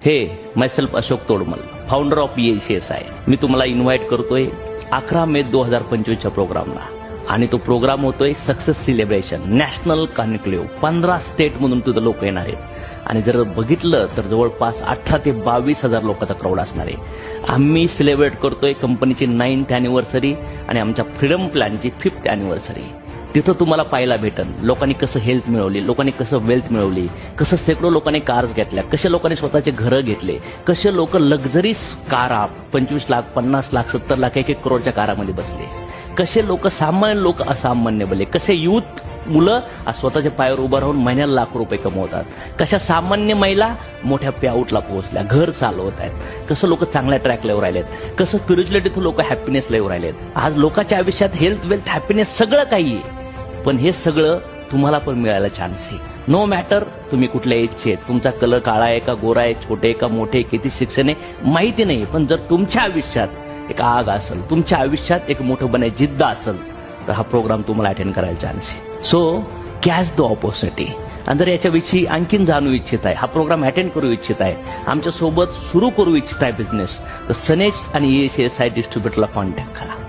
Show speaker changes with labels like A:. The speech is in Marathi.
A: हे myself Ashok Todmal, founder of ESSI. मी तुम्हाला इन्व्हाइट करतोय 11 मे 2025च्या प्रोग्रामला. आणि तो प्रोग्राम होतोय success celebration national conclave. 15 state मधून तिथं लोक येणार आहेत. आणि जर बघितलं तर जवळपास 18 ते 22,000 लोकांचा क्राऊड असणार आहे. आम्ही सेलिब्रेट करतोय कंपनीची 9th अॅनिव्हर्सरी आणि आमच्या फ्रीडम प्लॅनची 5th अॅनिव्हर्सरी. तिथं तुम्हाला पाहायला भेटल लोकांनी कसं हेल्थ मिळवली, लोकांनी कसं वेल्थ मिळवली, कसं शेकडो लोकांनी कार्स घेतल्या, कसे लोकांनी स्वतःचे घरं घेतले, कसे लोक लक्झरीज कारा 25 लाख 50 लाख 70 लाख 1-1 करोडच्या कारामध्ये बसले, कसे लोक सामान्य लोक असामान्य बनले, कसे युथ मुलं स्वतःच्या पायावर उभं राहून महिन्याला लाख रुपये कमवतात, कशा सामान्य महिला मोठ्या पेआउटला पोहोचल्या, घर चालवत आहेत, कसं लोक चांगल्या ट्रॅकला येऊ राहिलेत, कसं स्पिरिच्युअलिटी लोक हॅपीनेसला येऊ राहिलेत. आज लोकांच्या आयुष्यात हेल्थ वेल्थ हॅपीनेस सगळं काही आहे. पण हे सगळं तुम्हाला पण मिळायला चान्स आहे. नो मॅटर तुम्ही कुठल्या एजचे आहेत, तुमचा कलर काळा आहे का गोरा आहे, छोटे का मोठे, किती शिक्षण आहे माहिती नाही. पण जर तुमच्या आयुष्यात एक आग असेल, तुमच्या आयुष्यात एक मोठं बनायची जिद्द असेल तर हा प्रोग्राम तुम्हाला अटेंड करायला चान्स आहे. So catch the opportunity. आणि जर याच्याविषयी आणखीन जाणू इच्छित आहे, हा प्रोग्राम अटेंड करू इच्छित आहे, आमच्यासोबत सुरू करू इच्छित आहे बिझनेस, तर सनेज आणि ESSI डिस्ट्रीब्युटरला कॉन्टॅक्ट करा.